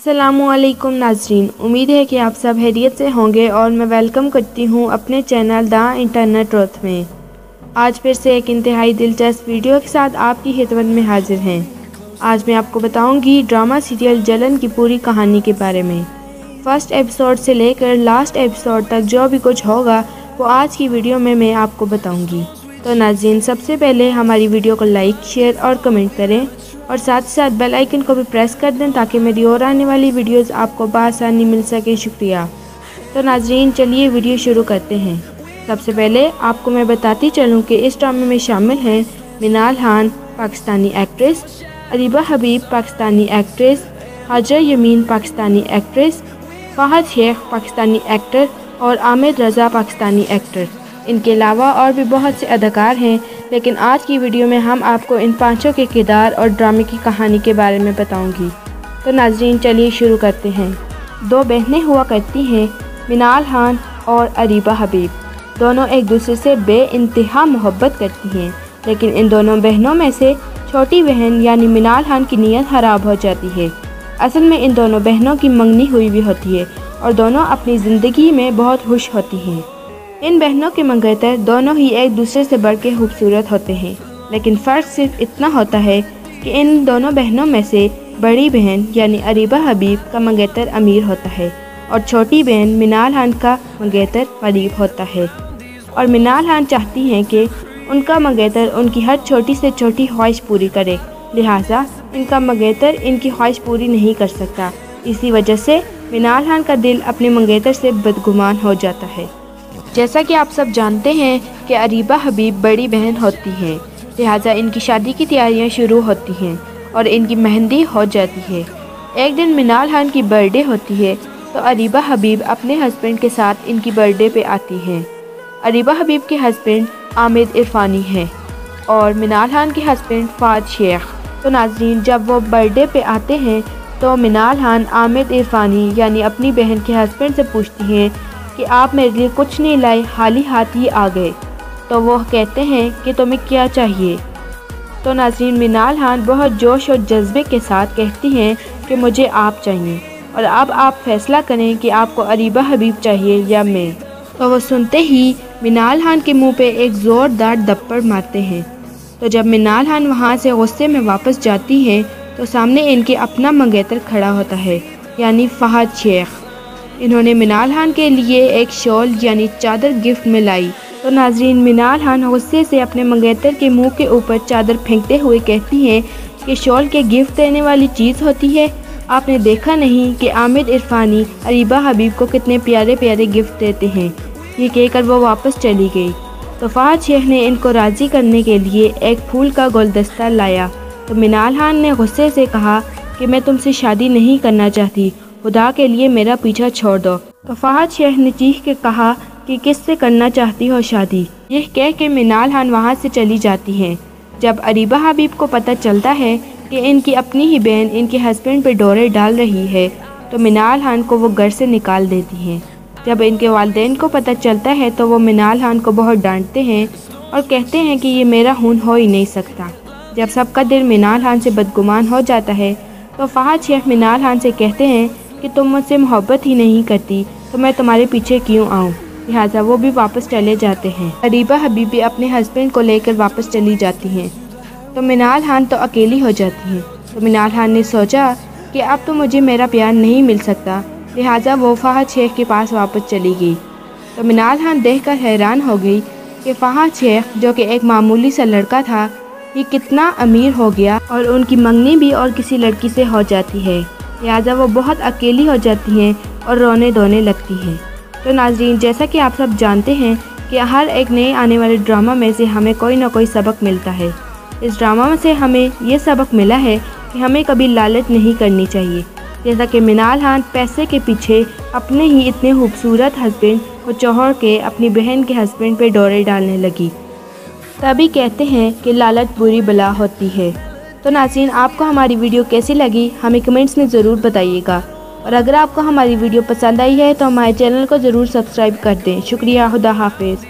अस्सलामुअलैकुम नाज़रीन, उम्मीद है कि आप सब खैरियत से होंगे और मैं वेलकम करती हूँ अपने चैनल द इंटरनेट ट्रुथ में। आज फिर से एक इंतहाई दिलचस्प वीडियो के साथ आपकी खिदमत में हाजिर हैं। आज मैं आपको बताऊंगी ड्रामा सीरियल जलन की पूरी कहानी के बारे में। फर्स्ट एपिसोड से लेकर लास्ट एपिसोड तक जो भी कुछ होगा वो आज की वीडियो में मैं आपको बताऊँगी। तो नाज़रीन, सबसे पहले हमारी वीडियो को लाइक, शेयर और कमेंट करें और साथ ही साथ बेल आइकन को भी प्रेस कर दें ताकि मेरी और आने वाली वीडियोस आपको बआसानी मिल सके। शुक्रिया। तो नाज़रीन, चलिए वीडियो शुरू करते हैं। सबसे पहले आपको मैं बताती चलूं कि इस ड्रामे में शामिल हैं Minal Khan Pakistani actress, Areeba Habib Pakistani actress, Hajra Yameen Pakistani actress, Fahad Sheikh Pakistani actor और आमिर रज़ा पाकिस्तानी एक्टर। इनके अलावा और भी बहुत से अदाकार हैं, लेकिन आज की वीडियो में हम आपको इन पांचों के किरदार और ड्रामे की कहानी के बारे में बताऊंगी। तो नाज़रीन, चलिए शुरू करते हैं। दो बहनें हुआ करती हैं, मिनाल खान और अरीबा हबीब। दोनों एक दूसरे से बेइंतहा मोहब्बत करती हैं, लेकिन इन दोनों बहनों में से छोटी बहन यानी मिनाल खान की नीयत ख़राब हो जाती है। असल में इन दोनों बहनों की मंगनी हुई भी होती है और दोनों अपनी ज़िंदगी में बहुत खुश होती हैं। इन बहनों के मंगेतर दोनों ही एक दूसरे से बढ़ के खूबसूरत होते हैं, लेकिन फ़र्क सिर्फ इतना होता है कि इन दोनों बहनों में से बड़ी बहन यानी अरीबा हबीब का मंगेतर अमीर होता है और छोटी बहन मिनाल खान का मंगेतर गरीब होता है। और मिनाल खान चाहती हैं कि उनका मंगेतर उनकी हर छोटी से छोटी ख्वाहिश पूरी करे, लिहाजा इनका मंगेतर इनकी ख्वाहिश पूरी नहीं कर सकता। इसी वजह से मिनाल खान का दिल अपने मंगेतर से बदगुमान हो जाता है। जैसा कि आप सब जानते हैं कि अरीबा हबीब बड़ी बहन होती हैं, लिहाजा इनकी शादी की तैयारियां शुरू होती हैं और इनकी मेहंदी हो जाती है। एक दिन मिनाल खान की बर्थडे होती है तो अरीबा हबीब अपने हस्बैंड के साथ इनकी बर्थडे पे आती हैं। अरीबा हबीब के हस्बैंड आमिद इरफानी हैं और मिनाल खान के हस्बैंड फहद शेख। तो नाज़रीन, जब वो बर्थडे पे आते हैं तो मिनाल खान आमिद इरफानी यानी अपनी बहन के हस्बैंड से पूछती हैं कि आप मेरे लिए कुछ नहीं लाए, खाली हाथ ही आ गए। तो वो कहते हैं कि तुम्हें क्या चाहिए। तो नाज़रीन, मिनाल खान बहुत जोश और जज्बे के साथ कहती हैं कि मुझे आप चाहिए और अब आप फैसला करें कि आपको अरीबा हबीब चाहिए या मैं। तो वो सुनते ही मिनाल खान के मुंह पे एक ज़ोरदार दप्पड़ मारते हैं। तो जब मिनाल खान वहाँ से गुस्से में वापस जाती हैं तो सामने इनके अपना मंगेतर खड़ा होता है यानी फहद शेख। इन्होंने मिनाल खान के लिए एक शॉल यानी चादर गिफ्ट में लाई। तो नाज़रीन, मिनाल खान गुस्से से अपने मंगेतर के मुंह के ऊपर चादर फेंकते हुए कहती हैं कि शॉल के गिफ्ट देने वाली चीज़ होती है, आपने देखा नहीं कि आमिर इरफानी अरीबा हबीब को कितने प्यारे प्यारे गिफ्ट देते हैं। ये कहकर वो वापस चली गई। तो फहद शेख ने इनको राज़ी करने के लिए एक फूल का गुलदस्ता लाया। तो मिनाल खान ने गुस्से से कहा कि मैं तुमसे शादी नहीं करना चाहती, खुदा के लिए मेरा पीछा छोड़ दो। तो फहद शेख ने चीख के कहा कि किससे करना चाहती हो शादी। यह कह के मिनाल खान वहाँ से चली जाती हैं। जब अरीबा हबीब को पता चलता है कि इनकी अपनी ही बहन इनके हस्बैंड पे डोरे डाल रही है तो मिनाल खान को वो घर से निकाल देती हैं। जब इनके वालिदैन को पता चलता है तो वो मिनाल खान को बहुत डांटते हैं और कहते हैं कि ये मेरा खून हो ही नहीं सकता। जब सबका दिल मिनाल खान से बदगुमान हो जाता है तो फहद शेख मिनाल खान से कहते हैं कि तुम मुझसे मोहब्बत ही नहीं करती तो मैं तुम्हारे पीछे क्यों आऊँ। लिहाजा वो भी वापस चले जाते हैं। अरीबा हबीब भी अपने हस्बैंड को लेकर वापस चली जाती हैं। तो मिनाल खान तो अकेली हो जाती हैं। तो मिनाल खान ने सोचा कि अब तो मुझे मेरा प्यार नहीं मिल सकता, लिहाजा वो फहद शेख के पास वापस चली गई। तो मिनाल खान देखकर हैरान हो गई कि फहद शेख जो कि एक मामूली सा लड़का था, ये कितना अमीर हो गया और उनकी मंगनी भी और किसी लड़की से हो जाती है। लिहाजा वो बहुत अकेली हो जाती हैं और रोने धोने लगती हैं। तो नाज़रीन, जैसा कि आप सब जानते हैं कि हर एक नए आने वाले ड्रामा में से हमें कोई ना कोई सबक मिलता है। इस ड्रामा में से हमें ये सबक मिला है कि हमें कभी लालच नहीं करनी चाहिए। जैसा कि मिनाल खान पैसे के पीछे अपने ही इतने खूबसूरत हस्बैंड को छोड़ के अपनी बहन के हस्बैंड पे डोरे डालने लगी। तभी कहते हैं कि लालच बुरी बला होती है। तो नाज़रीन, आपको हमारी वीडियो कैसी लगी हमें कमेंट्स में ज़रूर बताइएगा और अगर आपको हमारी वीडियो पसंद आई है तो हमारे चैनल को ज़रूर सब्सक्राइब कर दें। शुक्रिया। खुदा हाफिज़।